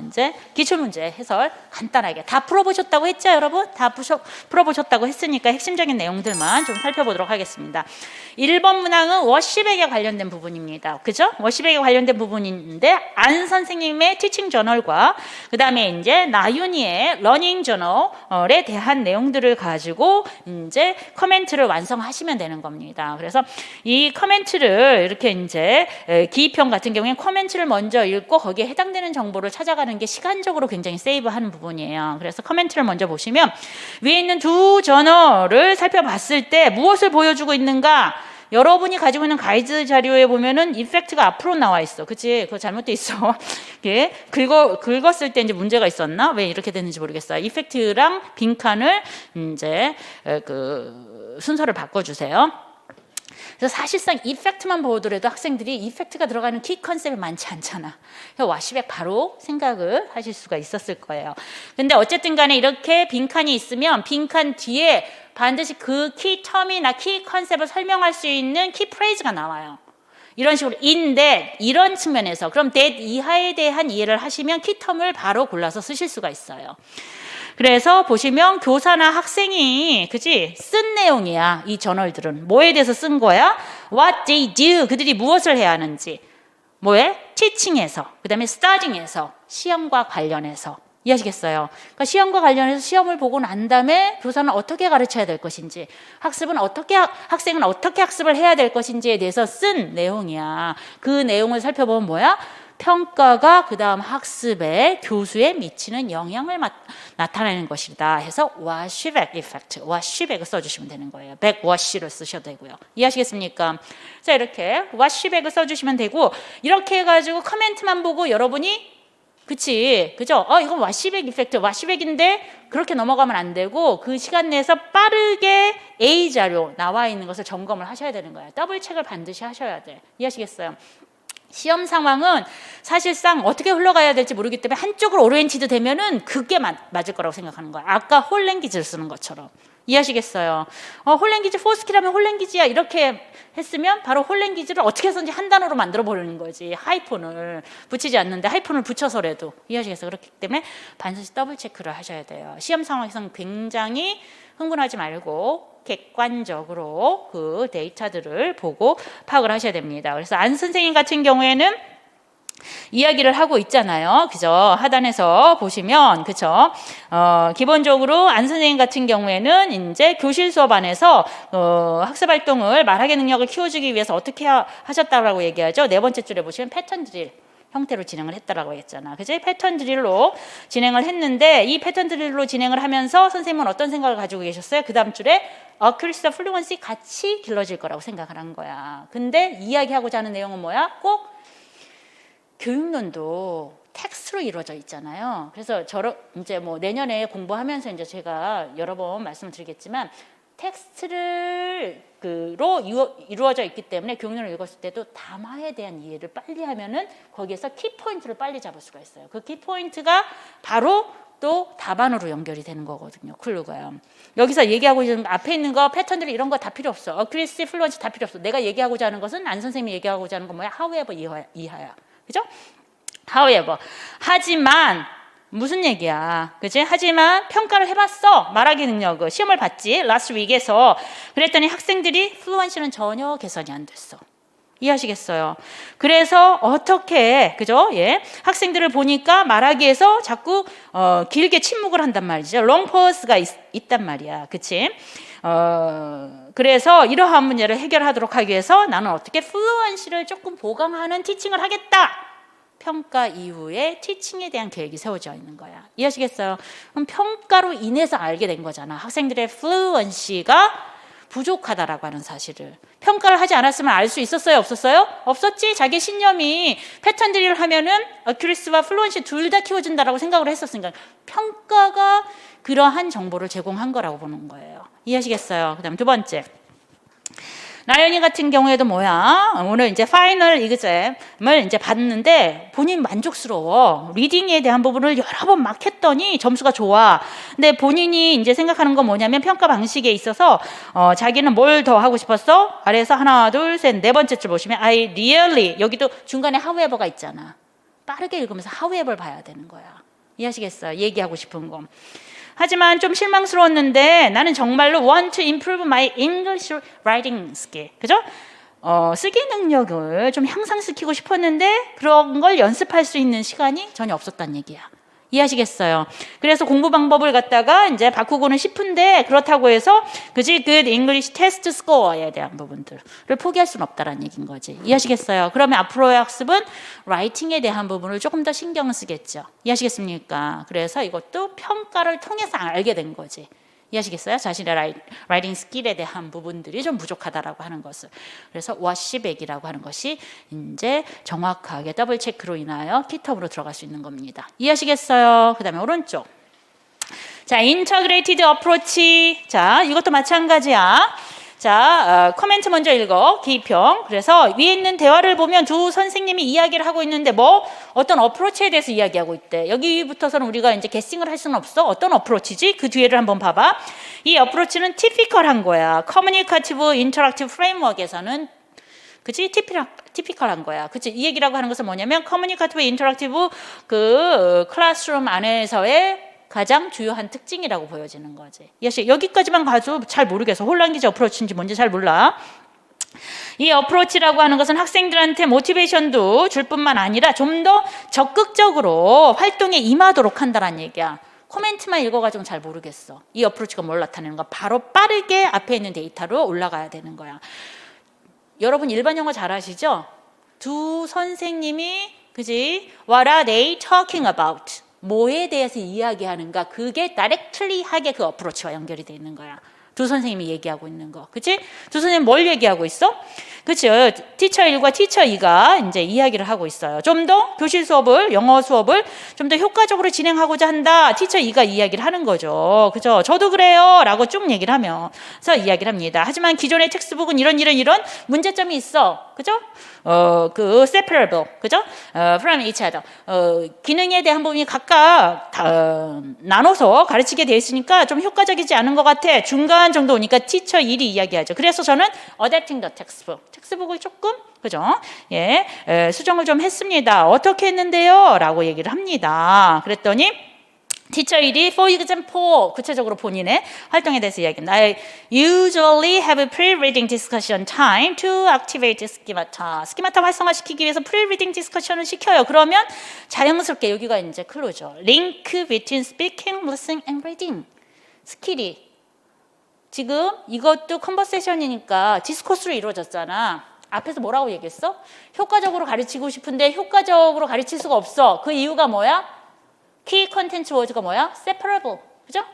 이제 기출문제 해설 간단하게 다 풀어보셨다고 했죠, 여러분? 다 풀어보셨다고 했으니까 핵심적인 내용들만 좀 살펴보도록 하겠습니다. 1번 문항은 워시백에 관련된 부분입니다. 그죠? 워시백에 관련된 부분인데 안 선생님의 티칭 저널과 그 다음에 이제 나윤이의 러닝 저널에 대한 내용들을 가지고 이제 커멘트를 완성하시면 되는 겁니다. 그래서 이 커멘트를 이렇게 이제 기입형 같은 경우에는 커멘트를 먼저 읽고 거기에 해당되는 정보를 찾아가는 게 시간적으로 굉장히 세이브하는 부분이에요. 그래서 커멘트를 먼저 보시면 위에 있는 두 저널을 살펴봤을 때 무엇을 보여주고 있는가? 여러분이 가지고 있는 가이드 자료에 보면은 이펙트가 앞으로 나와 있어. 그치? 그거 잘못돼 있어. 예, 긁었을 때 이제 문제가 있었나? 왜 이렇게 됐는지 모르겠어요. 이펙트랑 빈칸을 이제 그 순서를 바꿔주세요. 그래서 사실상 이펙트만 보더라도 학생들이 이펙트가 들어가는 키 컨셉이 많지 않잖아. 그래서 와시백 바로 생각을 하실 수가 있었을 거예요. 근데 어쨌든 간에 이렇게 빈칸이 있으면 빈칸 뒤에 반드시 그 키 텀이나 키 컨셉을 설명할 수 있는 키 프레이즈가 나와요. 이런 식으로 in that 이런 측면에서 그럼 that 이하에 대한 이해를 하시면 키 텀을 바로 골라서 쓰실 수가 있어요. 그래서 보시면 교사나 학생이 그지 쓴 내용이야. 이 저널들은 뭐에 대해서 쓴 거야? What they do 그들이 무엇을 해야 하는지 뭐에? teaching에서 그 다음에 studying에서 시험과 관련해서 이해하시겠어요? 그러니까 시험과 관련해서 시험을 보고 난 다음에 교사는 어떻게 가르쳐야 될 것인지 학생은 어떻게 학습을 해야 될 것인지에 대해서 쓴 내용이야. 그 내용을 살펴보면 뭐야? 평가가 그 다음 학습에 교수에 미치는 영향을 나타내는 것이다 해서 워시백 이펙트, 워시백을 써주시면 되는 거예요. 백워시를 쓰셔도 되고요. 이해하시겠습니까? 자, 이렇게 워시백을 써주시면 되고 이렇게 해가지고 커멘트만 보고 여러분이 그죠? 이건 워시백 이펙트, 워시백인데 그렇게 넘어가면 안 되고 그 시간 내에서 빠르게 A 자료 나와 있는 것을 점검을 하셔야 되는 거예요. 더블 체크를 반드시 하셔야 돼. 이해하시겠어요? 시험 상황은 사실상 어떻게 흘러가야 될지 모르기 때문에 한쪽으로 오리엔티드 되면은 그게 맞을 거라고 생각하는 거야. 아까 홀랭귀지를 쓰는 것처럼. 이해하시겠어요? 홀랭귀지 포스키라면 홀랭귀지야 이렇게 했으면 바로 홀랭귀지를 어떻게 해서든지 한 단어로 만들어 버리는 거지. 하이폰을 붙이지 않는데 하이폰을 붙여서라도. 이해하시겠어요? 그렇기 때문에 반드시 더블 체크를 하셔야 돼요. 시험 상황에서는 굉장히 흥분하지 말고 객관적으로 그 데이터들을 보고 파악을 하셔야 됩니다. 그래서 안 선생님 같은 경우에는 이야기를 하고 있잖아요. 그죠? 하단에서 보시면, 그죠? 기본적으로 안 선생님 같은 경우에는 이제 교실 수업 안에서 학습 활동을 말하기 능력을 키워주기 위해서 어떻게 하셨다고 얘기하죠? 네 번째 줄에 보시면 패턴 드릴 형태로 진행을 했다라고 했잖아. 그지? 패턴 드릴로 진행을 했는데 이 패턴 드릴로 진행을 하면서 선생님은 어떤 생각을 가지고 계셨어요? 그 다음 줄에 accuracy, fluency 같이 길러질 거라고 생각을 한 거야. 근데 이야기하고자 하는 내용은 뭐야? 꼭 교육론도 텍스트로 이루어져 있잖아요. 그래서 이제 뭐 내년에 공부하면서 이제 제가 여러 번 말씀을 드리겠지만 텍스트로 이루어져 있기 때문에 교육론을 읽었을 때도 담화에 대한 이해를 빨리 하면은 거기에서 키포인트를 빨리 잡을 수가 있어요. 그 키포인트가 바로 또 답안으로 연결이 되는 거거든요. 클루가요. 여기서 얘기하고 있는 앞에 있는 거 패턴들 이런 거 다 필요 없어. accuracy, fluency 다 필요 없어. 내가 얘기하고자 하는 것은 안 선생님이 얘기하고자 하는 건 뭐야? however 이하야. 그죠? however. 하지만 무슨 얘기야? 그치? 하지만 평가를 해봤어. 말하기 능력을 시험을 봤지. last week에서 그랬더니 학생들이 fluency는 전혀 개선이 안 됐어. 이해하시겠어요? 그래서 어떻게 그죠? 예, 학생들을 보니까 말하기에서 자꾸 길게 침묵을 한단 말이죠. long pause가 있단 말이야. 그치? 그래서 이러한 문제를 해결하도록 하기 위해서 나는 어떻게 fluency를 조금 보강하는 티칭을 하겠다. 평가 이후에 티칭에 대한 계획이 세워져 있는 거야. 이해하시겠어요? 그럼 평가로 인해서 알게 된 거잖아. 학생들의 fluency가 부족하다라고 하는 사실을. 평가를 하지 않았으면 알 수 있었어요? 없었어요? 없었지. 자기 신념이 패턴 드릴을 하면은 accuracy와 fluency 둘 다 키워준다라고 생각을 했었으니까 평가가 그러한 정보를 제공한 거라고 보는 거예요. 이해하시겠어요? 그 다음 두 번째. 나연이 같은 경우에도 뭐야? 오늘 이제 파이널 이그잼을 이제 봤는데 본인 만족스러워. 리딩에 대한 부분을 여러 번 막 했더니 점수가 좋아. 근데 본인이 이제 생각하는 건 뭐냐면 평가 방식에 있어서 자기는 뭘 더 하고 싶었어? 아래에서 하나, 둘, 셋, 네 번째 줄 보시면 I really 여기도 중간에 however가 있잖아. 빠르게 읽으면서 how에ver 봐야 되는 거야. 이해하시겠어요? 얘기하고 싶은 거. 하지만 좀 실망스러웠는데 나는 정말로 want to improve my English writing skill. 그죠? 쓰기 능력을 좀 향상시키고 싶었는데 그런 걸 연습할 수 있는 시간이 전혀 없었단 얘기야. 이해하시겠어요? 그래서 공부 방법을 갖다가 이제 바꾸고는 싶은데 그렇다고 해서 그지 good English test score에 대한 부분들을 포기할 수는 없다라는 얘기인 거지. 이해하시겠어요? 그러면 앞으로의 학습은 라이팅에 대한 부분을 조금 더 신경을 쓰겠죠. 이해하시겠습니까? 그래서 이것도 평가를 통해서 알게 된 거지. 이해하시겠어요? 자신의 라이팅 스킬에 대한 부분들이 좀 부족하다라고 하는 것을. 그래서 워시백이라고 하는 것이 이제 정확하게 더블 체크로 인하여 키텀으로 들어갈 수 있는 겁니다. 이해하시겠어요? 그 다음에 오른쪽. 자, 인터그레이티드 어프로치. 자, 이것도 마찬가지야. 자, 코멘트 먼저 읽어. 기평. 그래서 위에 있는 대화를 보면 두 선생님이 이야기를 하고 있는데 뭐 어떤 어프로치에 대해서 이야기하고 있대. 여기부터서는 우리가 이제 게싱을 할 수는 없어. 어떤 어프로치지? 그 뒤에를 한번 봐봐. 이 어프로치는 티피컬한 거야. 커뮤니케이티브 인터랙티브 프레임워크에서는 그치? 티피컬한 거야. 그치? 이 얘기라고 하는 것은 뭐냐면 커뮤니케이티브 인터랙티브 그 클래스룸 안에서의 가장 주요한 특징이라고 보여지는 거지. 여기까지만 가도 잘 모르겠어. 혼란기지 어프로치인지 뭔지 잘 몰라. 이 어프로치라고 하는 것은 학생들한테 모티베이션도 줄 뿐만 아니라 좀 더 적극적으로 활동에 임하도록 한다는 얘기야. 코멘트만 읽어가지고 잘 모르겠어. 이 어프로치가 뭘 나타내는가? 바로 빠르게 앞에 있는 데이터로 올라가야 되는 거야. 여러분 일반 영어 잘 아시죠? 두 선생님이 그지? What are they talking about? 뭐에 대해서 이야기하는가? 그게 directly하게 그 어프로치와 연결이 돼 있는 거야. 두 선생님이 얘기하고 있는 거. 그치? 두 선생님 뭘 얘기하고 있어? 그치? 티처 1과 티처 2가 이제 이야기를 하고 있어요. 좀 더 교실 수업을, 영어 수업을 좀 더 효과적으로 진행하고자 한다. 티처 2가 이야기를 하는 거죠. 그죠? 저도 그래요. 라고 쭉 얘기를 하면서 이야기를 합니다. 하지만 기존의 텍스트북은 이런 문제점이 있어. 그죠? 그 separable. 그죠? from each other. 기능에 대한 부분이 각각 나눠서 가르치게 돼 있으니까 좀 효과적이지 않은 것 같아. 중간 정도 오니까 티처 1이 이야기하죠. 그래서 저는 adapting the textbook. 텍스트북을 조금 그죠? 예, 수정을 좀 했습니다. 어떻게 했는데요? 라고 얘기를 합니다. 그랬더니 티처 1이 for example 구체적으로 본인의 활동에 대해서 이야기합니다. I usually have a pre-reading discussion time to activate schemata. 스키마타 활성화시키기 위해서 pre-reading discussion을 시켜요. 그러면 자연스럽게 여기가 이제 클로죠. Link between speaking, listening, and reading. 스킬이 지금 이것도 컨버세이션이니까 디스코스로 이루어졌잖아. 앞에서 뭐라고 얘기했어? 효과적으로 가르치고 싶은데 효과적으로 가르칠 수가 없어. 그 이유가 뭐야? 키 컨텐츠 워즈가 뭐야? separable. 그죠?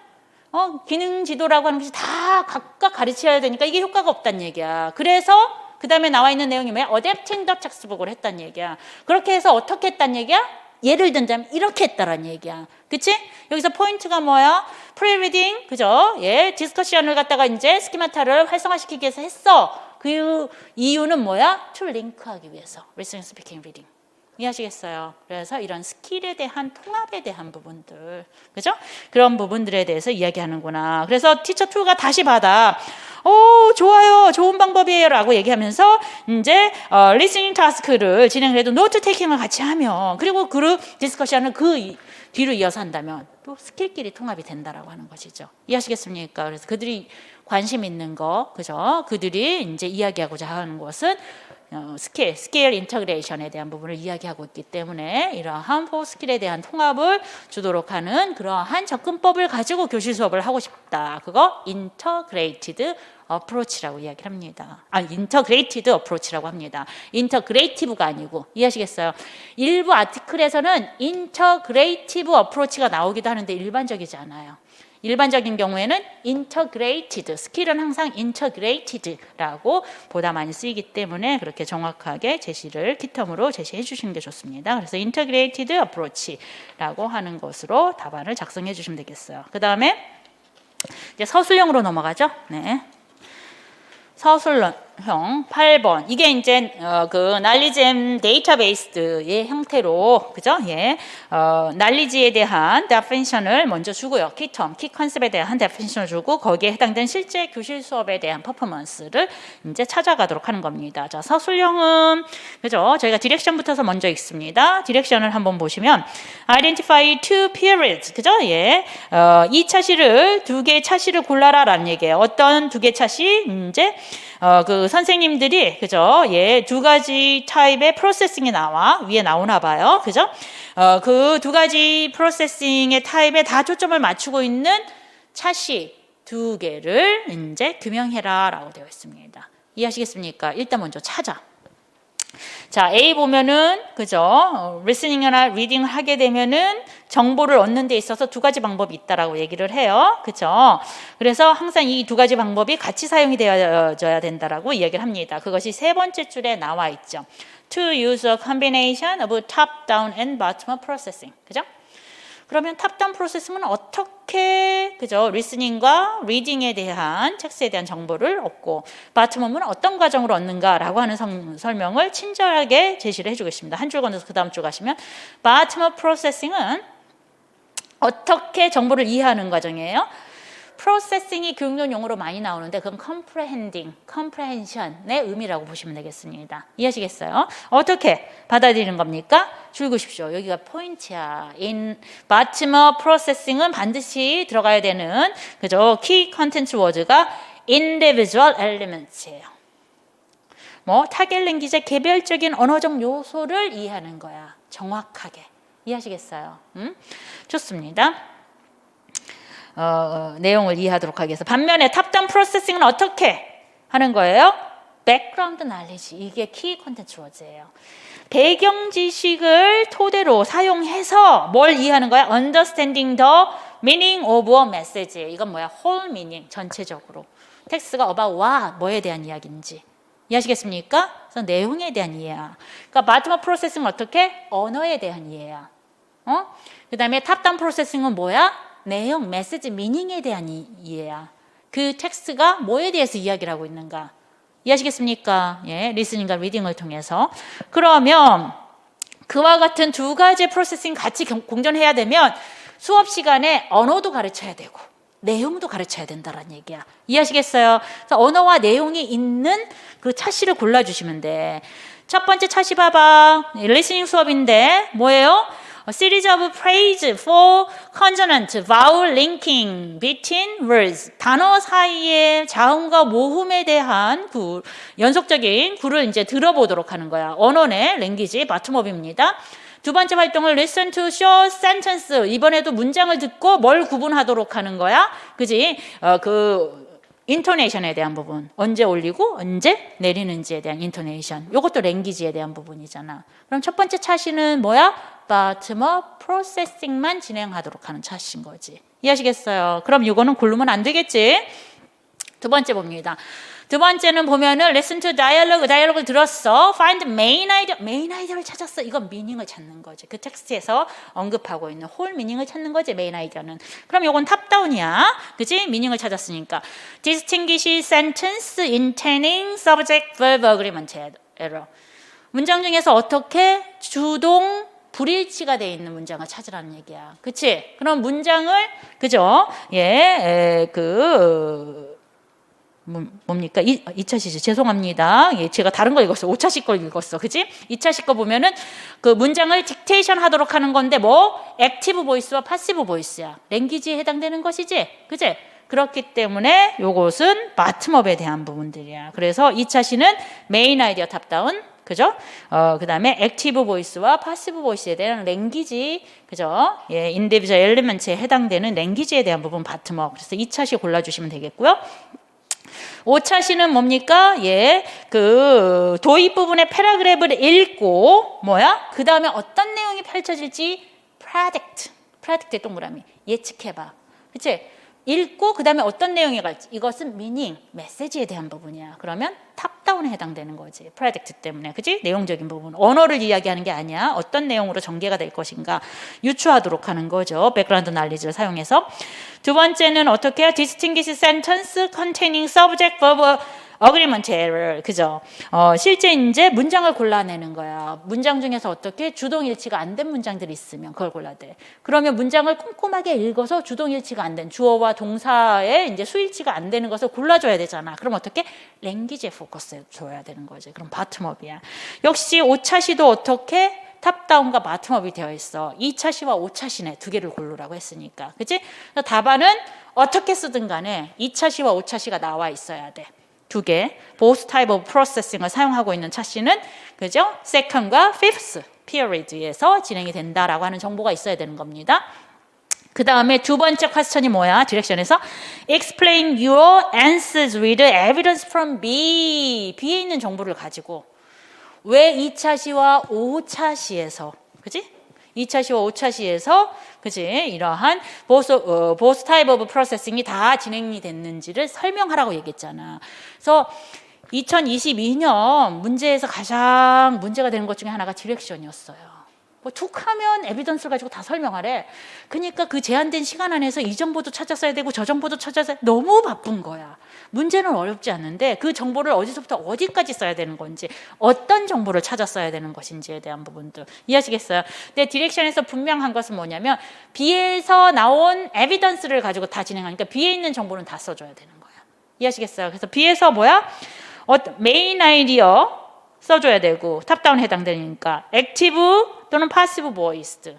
기능 지도라고 하는 것이 다 각각 가르쳐야 되니까 이게 효과가 없다는 얘기야. 그래서 그 다음에 나와 있는 내용이 뭐야? adapting the textbook을 했다는 얘기야. 그렇게 해서 어떻게 했다는 얘기야? 예를 든다면 이렇게 했다라는 얘기야. 그치? 여기서 포인트가 뭐야? 프리리딩, 그죠? 예, 디스커션을 갖다가 이제 스키마타를 활성화시키기 위해서 했어. 그 이유는 뭐야? to 링크하기 위해서. listening, speaking, reading. 이해하시겠어요? 그래서 이런 스킬에 대한 통합에 대한 부분들, 그죠? 그런 부분들에 대해서 이야기하는구나. 그래서 티처 2가 다시 받아. 좋아요. 좋은 방법이에요. 라고 얘기하면서 이제 리스닝 타스크를 진행을 해도 노트 테이킹을 같이 하면 그리고 그룹 디스커션을 그 뒤로 이어서 한다면 또 스킬끼리 통합이 된다라고 하는 것이죠. 이해하시겠습니까? 그래서 그들이 관심 있는 거, 그죠? 그들이 이제 이야기하고자 하는 것은 스케일 인터그레이션에 대한 부분을 이야기하고 있기 때문에 이러한 4스킬에 대한 통합을 주도록 하는 그러한 접근법을 가지고 교실 수업을 하고 싶다. 그거 인터그레이티드 어프로치라고 이야기를 합니다. 인터그레이티드 어프로치라고 합니다. 인터그레이티브가 아니고 이해하시겠어요? 일부 아티클에서는 인터그레이티브 어프로치가 나오기도 하는데 일반적이지 않아요. 일반적인 경우에는 integrated, 스킬은 항상 integrated라고 보다 많이 쓰이기 때문에 그렇게 정확하게 제시를 키텀으로 제시해 주시는 게 좋습니다. 그래서 integrated approach라고 하는 것으로 답안을 작성해 주시면 되겠어요. 그 다음에 이제 서술형으로 넘어가죠. 네. 서술론. 형 8번 이게 이제 그 날리지 데이터베이스의 형태로 그죠? 예, 날리지에 대한 definition을 먼저 주고요. 키텀, 키 컨셉에 대한 definition을 주고 거기에 해당된 실제 교실 수업에 대한 퍼포먼스를 이제 찾아가도록 하는 겁니다. 자, 서술형은 그죠? 저희가 디렉션부터서 먼저 읽습니다. 디렉션을 한번 보시면 identify two periods 그죠? 예, 이 차시를 두 개의 차시를 골라라라는 얘기예요. 어떤 두 개의 차시 이제 그 선생님들이 그죠? 예, 두 가지 타입의 프로세싱이 위에 나오나 봐요. 그죠? 그 두 가지 프로세싱의 타입에 다 초점을 맞추고 있는 차시 두 개를 이제 규명해라라고 되어 있습니다. 이해하시겠습니까? 일단 먼저 찾아. 자, A 보면은 그죠? 리스닝이나 리딩을 하게 되면은 정보를 얻는 데 있어서 두 가지 방법이 있다라고 얘기를 해요. 그죠? 그래서 항상 이 두 가지 방법이 같이 사용이 되어져야 된다라고 이야기를 합니다. 그것이 세 번째 줄에 나와 있죠. To use a combination of top-down and bottom-up processing. 그죠? 그러면 탑다운 프로세싱은 어떻게 그죠? 리스닝과 리딩에 대한 텍스트에 대한 정보를 얻고 바텀업은 어떤 과정으로 얻는가라고 하는 설명을 친절하게 제시를 해주겠습니다. 한 줄 건너서 그 다음 줄 가시면 바텀업 프로세싱은 어떻게 정보를 이해하는 과정이에요. 프로세싱이 교육용 용어로 많이 나오는데 그건 comprehension의 의미라고 보시면 되겠습니다. 이해하시겠어요? 어떻게 받아들이는 겁니까? 줄 그십시오. 여기가 포인트야. In bottom-up processing은 반드시 들어가야 되는 그죠? key content word가 individual elements예요. 뭐 타겟 랭귀지의 개별적인 언어적 요소를 이해하는 거야. 정확하게. 이해하시겠어요? 좋습니다. 내용을 이해하도록 하겠습니다. 반면에 탑다운 프로세싱은 어떻게 하는 거예요? 백그라운드 날리지. 이게 키 콘텐츠 워즈예요. 배경 지식을 토대로 사용해서 뭘 이해하는 거야? Understanding the meaning of a message. 이건 뭐야? whole meaning, 전체적으로. 텍스트가 about what, 뭐에 대한 이야기인지. 이해하시겠습니까? 그래서 내용에 대한 이해야. 그러니까 bottom-up 프로세싱은 어떻게? 언어에 대한 이해야. 그 다음에 탑다운 프로세싱은 뭐야? 내용, 메시지, 미닝에 대한 이해야. 그 텍스트가 뭐에 대해서 이야기를 하고 있는가. 이해하시겠습니까? 예, 리스닝과 리딩을 통해서. 그러면 그와 같은 두 가지 프로세싱 같이 공존해야 되면 수업 시간에 언어도 가르쳐야 되고 내용도 가르쳐야 된다는 얘기야. 이해하시겠어요? 그래서 언어와 내용이 있는 그 차시를 골라주시면 돼. 첫 번째 차시 봐봐. 리스닝 수업인데 뭐예요? A series of phrase for consonant, vowel linking between words. 단어 사이의 자음과 모음에 대한 연속적인 구를 이제 들어보도록 하는 거야. 언어의 랭귀지 바텀업입니다. 두 번째 활동을 listen to short sentence. 이번에도 문장을 듣고 뭘 구분하도록 하는 거야. 그지? 인토네이션에 대한 부분. 언제 올리고 언제 내리는지에 대한 인토네이션. 이것도 랭귀지에 대한 부분이잖아. 그럼 첫 번째 차시는 뭐야? bottom-up 프로세싱만 진행하도록 하는 차시인 거지. 이해하시겠어요? 그럼 이거는 고르면 안 되겠지? 두 번째 봅니다. 두 번째는 보면은 listen to dialogue를 들었어. find main idea를 찾았어. 이건 meaning을 찾는 거지. 그 텍스트에서 언급하고 있는 whole meaning을 찾는 거지. main idea는. 그럼 이건 탑다운이야. 그치? meaning을 찾았으니까. distinguish sentence intending subject verb agreement error. 문장 중에서 어떻게 주동 불일치가 되어 있는 문장을 찾으라는 얘기야. 그치? 그럼 문장을, 그죠? 예, 뭡니까? 2차시죠. 죄송합니다. 예, 제가 다른 거 읽었어. 5차시 걸 읽었어. 그치? 2차시 거 보면은 그 문장을 딕테이션 하도록 하는 건데 뭐? 액티브 보이스와 파시브 보이스야. 랭귀지에 해당되는 것이지? 그치? 그렇기 때문에 요것은 바텀업에 대한 부분들이야. 그래서 2차시는 메인 아이디어 탑다운. 그죠? 그 다음에 액티브 보이스와 파시브 보이스에 대한 랭귀지, 그죠? 예, 인디비주얼 엘리먼트에 해당되는 랭귀지에 대한 부분 바텀업. 그래서 2차시 골라주시면 되겠고요. 5차시는 뭡니까? 예, 도입 부분의 패러그래프를 읽고, 뭐야? 그 다음에 어떤 내용이 펼쳐질지 predict의 동그라미. 예측해봐. 그치? 읽고 그 다음에 어떤 내용이 갈지. 이것은 meaning, 메시지에 대한 부분이야. 그러면 탑다운에 해당되는 거지. predict 때문에. 그치? 내용적인 부분. 언어를 이야기하는 게 아니야. 어떤 내용으로 전개가 될 것인가 유추하도록 하는 거죠. 백그라운드 날리지를 사용해서. 두 번째는 어떻게 해요? distinguish sentence containing subject, verb agreement error, 그죠? 실제 이제 문장을 골라내는 거야. 문장 중에서 어떻게 주동일치가 안 된 문장들이 있으면 그걸 골라야 돼. 그러면 문장을 꼼꼼하게 읽어서 주동일치가 안 된 주어와 동사의 이제 수일치가 안 되는 것을 골라줘야 되잖아. 그럼 어떻게? 랭귀지에 포커스 줘야 되는 거지. 그럼 바텀업이야. 역시 5차 시도 어떻게? 탑다운과 바텀업이 되어 있어. 2차 시와 5차 시네 두 개를 고르라고 했으니까. 그치? 답안은 어떻게 쓰든 간에 2차 시와 5차 시가 나와 있어야 돼. 두 개. both type of processing을 사용하고 있는 차시는 그죠? second과 fifth period에서 진행이 된다라고 하는 정보가 있어야 되는 겁니다. 그 다음에 두 번째 퀘스천이 뭐야? 디렉션에서 explain your answers with evidence from B. B에 있는 정보를 가지고 왜 2차 시와 5차 시에서 그지? 2차 시와 5차 시에서 그지? 이러한 both type of processing이 다 진행이 됐는지를 설명하라고 얘기했잖아. 그래서 2022년 문제에서 가장 문제가 되는 것 중에 하나가 디렉션이었어요. 뭐 툭하면 에비던스를 가지고 다 설명하래. 그러니까 그 제한된 시간 안에서 이 정보도 찾았어야 되고 저 정보도 찾아서 너무 바쁜 거야. 문제는 어렵지 않은데 그 정보를 어디서부터 어디까지 써야 되는 건지 어떤 정보를 찾았어야 되는 것인지에 대한 부분도 이해하시겠어요? 근데 디렉션에서 분명한 것은 뭐냐면 B에서 나온 에비던스를 가지고 다 진행하니까 B에 있는 정보는 다 써줘야 되는 거야. 이해하시겠어요? 그래서 B에서 뭐야? 메인 아이디어 써줘야 되고 탑다운 해당되니까 액티브 또는 파시브 보이스드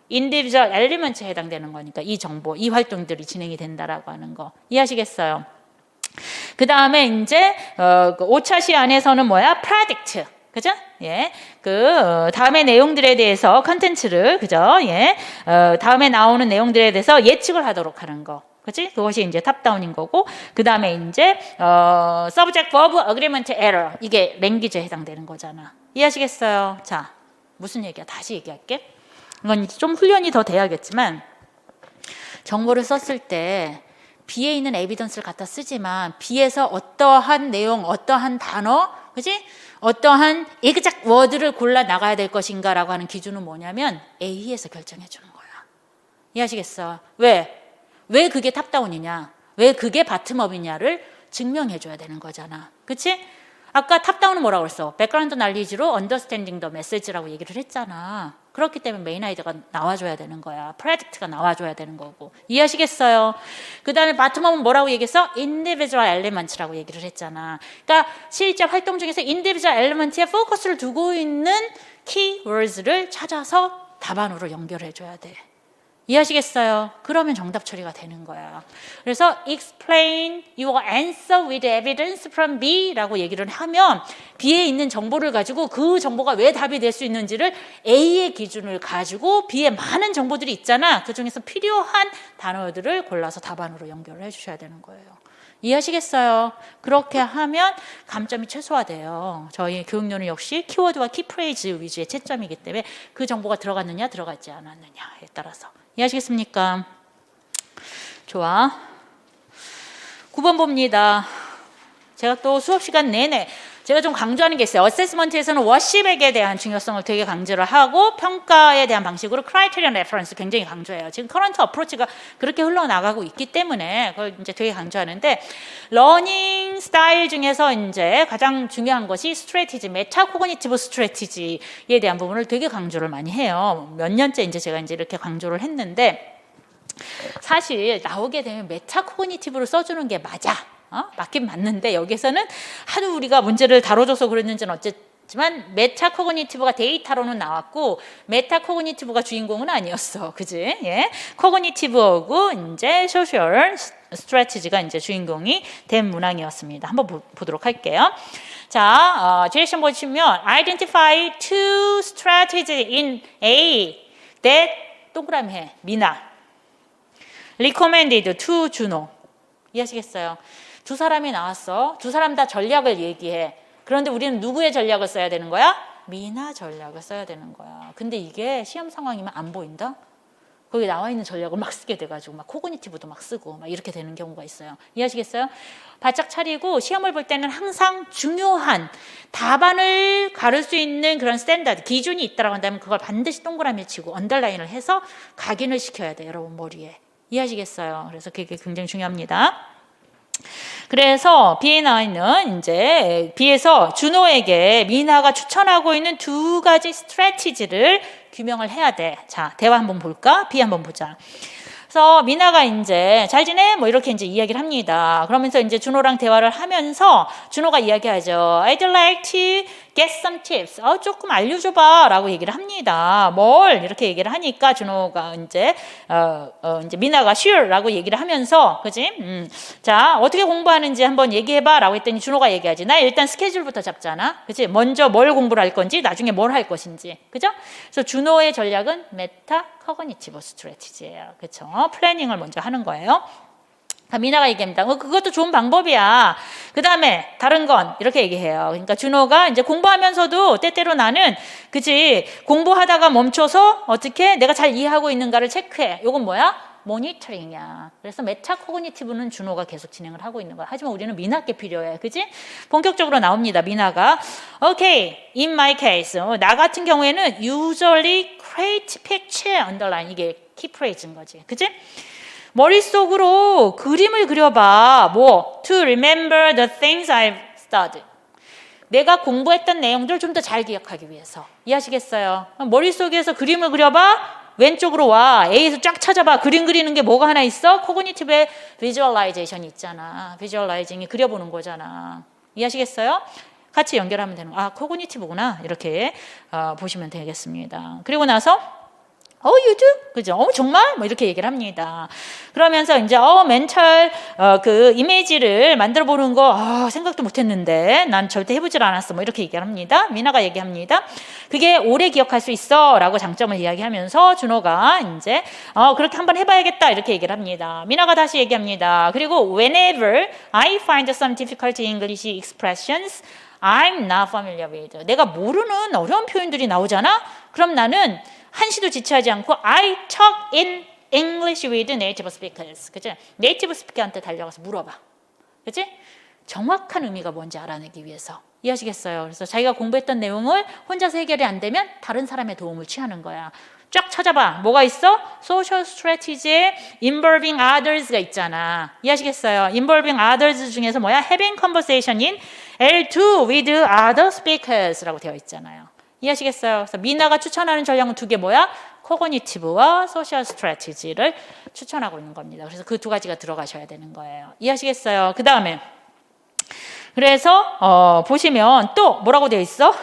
인디비주얼 엘리먼트에 해당되는 거니까 이 정보, 이 활동들이 진행이 된다라고 하는 거 이해하시겠어요? 그 다음에 이제 5차 시 안에서는 뭐야? 프레딕트 그죠? 예, 다음의 내용들에 대해서 컨텐츠를 그죠? 예, 다음에 나오는 내용들에 대해서 예측을 하도록 하는 거. 그치? 그것이 이제 탑다운인 거고, 그 다음에 이제, subject verb agreement error. 이게 랭귀지에 해당되는 거잖아. 이해하시겠어요? 자, 무슨 얘기야? 다시 얘기할게. 이건 좀 훈련이 더 돼야겠지만, 정보를 썼을 때, B에 있는 에비던스를 갖다 쓰지만, B에서 어떠한 내용, 어떠한 단어, 그치? 어떠한 exact word를 골라 나가야 될 것인가라고 하는 기준은 뭐냐면, A에서 결정해 주는 거야. 이해하시겠어요? 왜 그게 탑다운이냐? 왜 그게 바텀업이냐를 증명해줘야 되는 거잖아. 그치? 아까 탑다운은 뭐라고 그랬어? 백그라운드 날리지로 언더스탠딩 더 메시지라고 얘기를 했잖아. 그렇기 때문에 메인 아이디어가 나와줘야 되는 거야. 프레딕트가 나와줘야 되는 거고. 이해하시겠어요? 그 다음에 바텀업은 뭐라고 얘기했어? individual elements라고 얘기를 했잖아. 그러니까 실제 활동 중에서 individual element에 포커스를 두고 있는 keywords를 찾아서 답안으로 연결해줘야 돼. 이해하시겠어요? 그러면 정답 처리가 되는 거야. 그래서 explain your answer with evidence from B라고 얘기를 하면 B에 있는 정보를 가지고 그 정보가 왜 답이 될 수 있는지를 A의 기준을 가지고 B에 많은 정보들이 있잖아. 그중에서 필요한 단어들을 골라서 답안으로 연결을 해주셔야 되는 거예요. 이해하시겠어요? 그렇게 하면 감점이 최소화돼요. 저희 교육료는 역시 키워드와 키프레이즈 위주의 채점이기 때문에 그 정보가 들어갔느냐 들어가지 않았느냐에 따라서. 이해하시겠습니까? 좋아. 9번 봅니다. 제가 또 수업 시간 내내 제가 좀 강조하는 게 있어요. 어세스먼트에서는 워시백에 대한 중요성을 되게 강조를 하고 평가에 대한 방식으로 크라이테리언 레퍼런스 굉장히 강조해요. 지금 커런트 어프로치가 그렇게 흘러나가고 있기 때문에 그걸 이제 되게 강조하는데 러닝 스타일 중에서 이제 가장 중요한 것이 스트래티지, 메타 코그니티브 스트래티지에 대한 부분을 되게 강조를 많이 해요. 몇 년째 이제 제가 이제 이렇게 강조를 했는데 사실 나오게 되면 메타 코그니티브를 써주는 게 맞아. 맞긴 맞는데 여기서는 하도 우리가 문제를 다뤄줘서 그랬는지는 어쨌지만 메타 코그니티브가 데이터로는 나왔고 메타 코그니티브가 주인공은 아니었어. 그지? 예. 코그니티브하고 이제 소셜 스트래티지가 이제 주인공이 된 문항이었습니다. 한번 보도록 할게요. 자, 디렉션 보시면 identify two strategies in A that 동그라미 해. 미나 recommended to 준호. 이해하시겠어요? 두 사람이 나왔어. 두 사람 다 전략을 얘기해. 그런데 우리는 누구의 전략을 써야 되는 거야? 미나 전략을 써야 되는 거야. 근데 이게 시험 상황이면 안 보인다? 거기 나와 있는 전략을 막 쓰게 돼가지고 막 코그니티브도 막 쓰고 막 이렇게 되는 경우가 있어요. 이해하시겠어요? 바짝 차리고 시험을 볼 때는 항상 중요한 답안을 가를 수 있는 그런 스탠다드, 기준이 있다고 한다면 그걸 반드시 동그라미 치고 언더라인을 해서 각인을 시켜야 돼요. 여러분 머리에. 이해하시겠어요? 그래서 그게 굉장히 중요합니다. 그래서 B에 나와 있는 이제 B에서 준호에게 미나가 추천하고 있는 두 가지 스트래티지를 규명을 해야 돼. 자, 대화 한번 볼까? B 한번 보자. 그래서 미나가 이제 잘 지내? 뭐 이렇게 이제 이야기를 합니다. 그러면서 이제 준호랑 대화를 하면서 준호가 이야기하죠. I'd like to get some tips. 조금 알려줘봐 라고 얘기를 합니다. 뭘? 이렇게 얘기를 하니까 준호가 이제 이제 미나가 sure 라고 얘기를 하면서 그지? 자, 어떻게 공부하는지 한번 얘기해봐 라고 했더니 준호가 얘기하지. 나 일단 스케줄부터 잡잖아. 그치? 먼저 뭘 공부를 할 건지 나중에 뭘 할 것인지. 그죠? 그래서 준호의 전략은 메타 커그니티브 스트래티지예요. 그렇죠? 플래닝을 먼저 하는 거예요. 미나가 얘기합니다. 그것도 좋은 방법이야. 그 다음에 다른 건 이렇게 얘기해요. 그러니까 준호가 이제 공부하면서도 때때로 나는 그치 공부하다가 멈춰서 어떻게 내가 잘 이해하고 있는가를 체크해. 이건 뭐야? 모니터링이야. 그래서 메타 코그니티브는 준호가 계속 진행을 하고 있는 거야. 하지만 우리는 미나께 필요해. 그치? 본격적으로 나옵니다. 미나가. Okay, in my case. 나 같은 경우에는 usually create picture underline. 이게 키프레이즈인 거지. 그치? 머릿속으로 그림을 그려봐. 뭐? To remember the things I've studied. 내가 공부했던 내용들을 좀 더 잘 기억하기 위해서. 이해하시겠어요? 머릿속에서 그림을 그려봐. 왼쪽으로 와. A에서 쫙 찾아봐. 그림 그리는 게 뭐가 하나 있어? 코그니티브의 비주얼라이제이션이 있잖아. 비주얼라이징이 그려보는 거잖아. 이해하시겠어요? 같이 연결하면 되는 거. 코그니티브구나. 이렇게 보시면 되겠습니다. 그리고 나서 you do? 그죠? 정말? 뭐 이렇게 얘기를 합니다. 그러면서 이제 멘탈 그 이미지를 만들어 보는 거 생각도 못 했는데 난 절대 해보질 않았어. 뭐 이렇게 얘기를 합니다. 미나가 얘기합니다. 그게 오래 기억할 수 있어 라고 장점을 이야기하면서 준호가 이제 그렇게 한번 해봐야겠다 이렇게 얘기를 합니다. 미나가 다시 얘기합니다. 그리고 whenever I find some difficult English expressions I'm not familiar with. 내가 모르는 어려운 표현들이 나오잖아? 그럼 나는 한시도 지체하지 않고 I talk in English with native speakers. 그치? 네이티브 스피커한테 달려가서 물어봐. 그치? 정확한 의미가 뭔지 알아내기 위해서. 이해하시겠어요? 그래서 자기가 공부했던 내용을 혼자서 해결이 안 되면 다른 사람의 도움을 취하는 거야. 쫙 찾아봐. 뭐가 있어? Social strategy에 involving others가 있잖아. 이해하시겠어요? involving others 중에서 뭐야? having conversation in L2 with other speakers라고 되어 있잖아요. 이해하시겠어요? 그래서 미나가 추천하는 전략은 두 개 뭐야? 코그니티브와 소셜 스트래티지를 추천하고 있는 겁니다. 그래서 그 두 가지가 들어가셔야 되는 거예요. 이해하시겠어요? 그 다음에 그래서 보시면 또 뭐라고 되어 있어?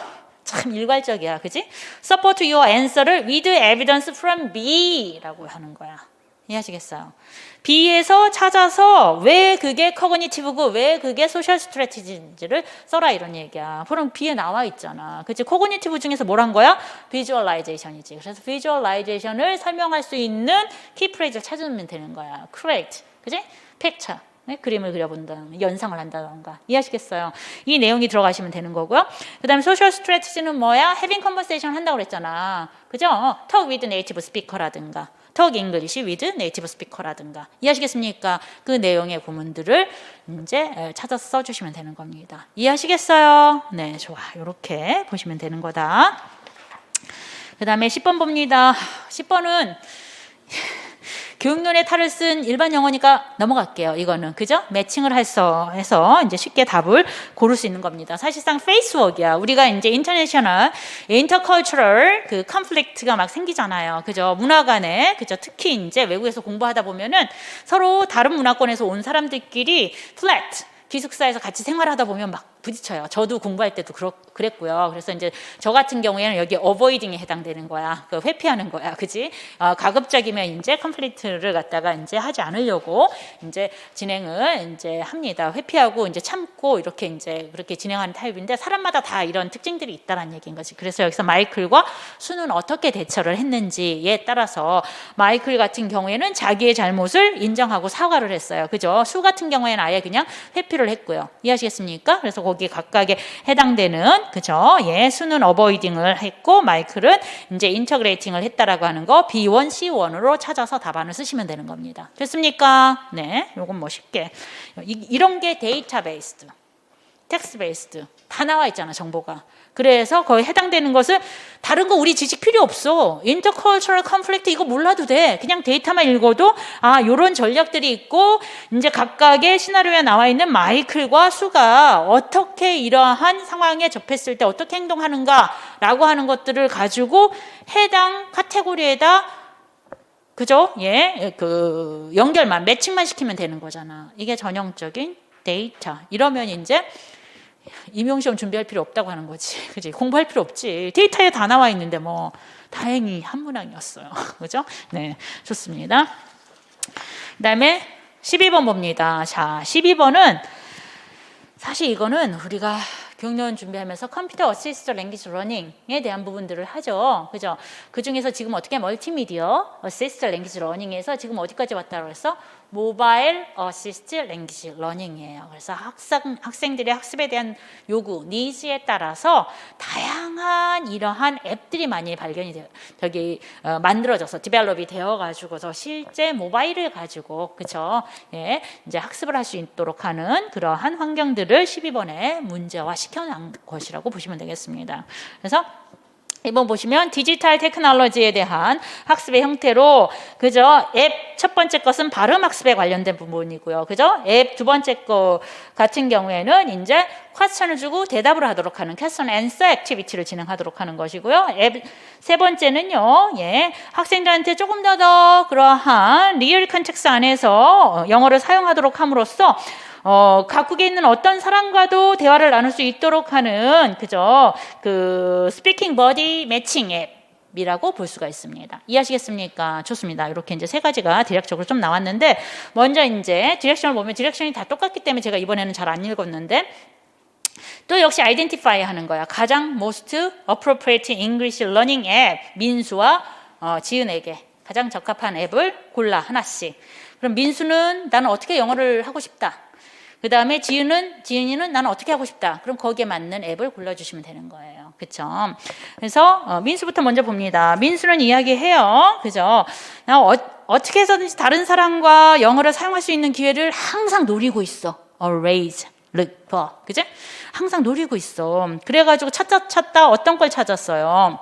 참 일괄적이야. 그지? Support your answer를 with evidence from B라고 하는 거야. 이해하시겠어요? B에서 찾아서 왜 그게 커그니티브고 왜 그게 소셜 스트래티지인지를 써라 이런 얘기야. 그럼 B에 나와 있잖아. 그치? 커그니티브 중에서 뭘 한 거야? 비주얼라이제이션이지. 그래서 비주얼라이제이션을 설명할 수 있는 키프레이즈를 찾으면 되는 거야. Correct. 그치? Picture. 네? 그림을 그려본다든가 연상을 한다던가. 이해하시겠어요? 이 내용이 들어가시면 되는 거고요. 그 다음에 소셜 스트래티지는 뭐야? Having conversation 한다고 그랬잖아. 그죠? Talk with native speaker라든가 Talk English with native speaker라든가. 이해하시겠습니까? 그 내용의 구문들을 이제 찾아서 써주시면 되는 겁니다. 이해하시겠어요? 네, 좋아. 이렇게 보시면 되는 거다. 그 다음에 10번 봅니다. 10번은 교육론의 탈을 쓴 일반 영어니까 넘어갈게요. 이거는 그죠? 매칭을 해서 이제 쉽게 답을 고를 수 있는 겁니다. 사실상 페이스워크야. 우리가 이제 인터내셔널, 인터컬처럴 그 컨플릭트가 막 생기잖아요. 그죠? 문화 간에 그죠? 특히 이제 외국에서 공부하다 보면은 서로 다른 문화권에서 온 사람들끼리 플랫 기숙사에서 같이 생활하다 보면 막 부딪혀요. 저도 공부할 때도 그랬고요. 그래서 이제 저 같은 경우에는 여기 어보이딩에 해당되는 거야. 그 회피하는 거야. 그지? 가급적이면 이제 컴플리트를 갖다가 이제 하지 않으려고 이제 진행을 이제 합니다. 회피하고 이제 참고 이렇게 이제 그렇게 진행하는 타입인데 사람마다 다 이런 특징들이 있다는 얘기인 거지. 그래서 여기서 마이클과 수는 어떻게 대처를 했는지에 따라서 마이클 같은 경우에는 자기의 잘못을 인정하고 사과를 했어요. 그죠? 수 같은 경우에는 아예 그냥 회피를 했고요. 이해하시겠습니까? 그래서 거기 각각에 해당되는 그죠? 예, 수는 어버이딩을 했고 마이클은 이제 인터그레이팅을 했다라고 하는 거 B1, C1으로 찾아서 답안을 쓰시면 되는 겁니다. 됐습니까? 네, 요건 뭐 쉽게 이런 게 데이터베이스드. 텍스트 베이스드 다 나와 있잖아, 정보가. 그래서 거의 해당되는 것은 다른 거 우리 지식 필요 없어. 인터컬처럴 컨플릭트 이거 몰라도 돼. 그냥 데이터만 읽어도 요런 전략들이 있고 이제 각각의 시나리오에 나와 있는 마이클과 수가 어떻게 이러한 상황에 접했을 때 어떻게 행동하는가라고 하는 것들을 가지고 해당 카테고리에다 그죠? 그 연결만 매칭만 시키면 되는 거잖아. 이게 전형적인 데이터. 이러면 이제 임용시험 준비할 필요 없다고 하는 거지. 그지? 공부할 필요 없지. 데이터에 다 나와 있는데 뭐 다행히 한 문항이었어요. 그죠? 네, 좋습니다. 그다음에 12번 봅니다. 자, 12번은 사실 이거는 우리가 교육론 준비하면서 컴퓨터 어시스트 랭귀지 러닝에 대한 부분들을 하죠. 그죠? 그 중에서 지금 어떻게 멀티미디어 어시스트 랭귀지 러닝에서 지금 어디까지 왔다고 해서 모바일 어시스트 랭귀지 러닝이에요. 그래서 학생들의 학습에 대한 요구, 니즈에 따라서 다양한 이러한 앱들이 많이 발견이 돼요. 만들어져서 디벨롭이 되어 가지고서 실제 모바일을 가지고 그죠? 이제 학습을 할 수 있도록 하는 그러한 환경들을 12번에 문제화 시켜놓은 것이라고 보시면 되겠습니다. 그래서 이번 보시면 디지털 테크놀로지에 대한 학습의 형태로 그죠? 앱 첫 번째 것은 발음 학습에 관련된 부분이고요. 그죠? 앱 두 번째 거 같은 경우에는 이제 퀘스천을 주고 대답을 하도록 하는 퀘스천 앤서 액티비티를 진행하도록 하는 것이고요. 앱 세 번째는요. 학생들한테 조금 더 그러한 리얼 컨텍스트 안에서 영어를 사용하도록 함으로써 각국에 있는 어떤 사람과도 대화를 나눌 수 있도록 하는 그죠? 그 스피킹 버디 매칭 앱이라고 볼 수가 있습니다. 이해하시겠습니까? 좋습니다. 이렇게 이제 세 가지가 대략적으로 좀 나왔는데 먼저 이제 디렉션을 보면 디렉션이 다 똑같기 때문에 제가 이번에는 잘 안 읽었는데 또 역시 아이덴티파이 하는 거야. 가장 most appropriate English learning 앱 민수와 지은에게 가장 적합한 앱을 골라 하나씩. 그럼 민수는 나는 어떻게 영어를 하고 싶다. 그 다음에 지은이는 나는 어떻게 하고 싶다. 그럼 거기에 맞는 앱을 골라주시면 되는 거예요. 그쵸? 그래서 민수부터 먼저 봅니다. 민수는 이야기해요. 그죠? 나 어떻게 해서든지 다른 사람과 영어를 사용할 수 있는 기회를 항상 노리고 있어. always look for. 그죠? 항상 노리고 있어. 그래가지고 찾다 어떤 걸 찾았어요.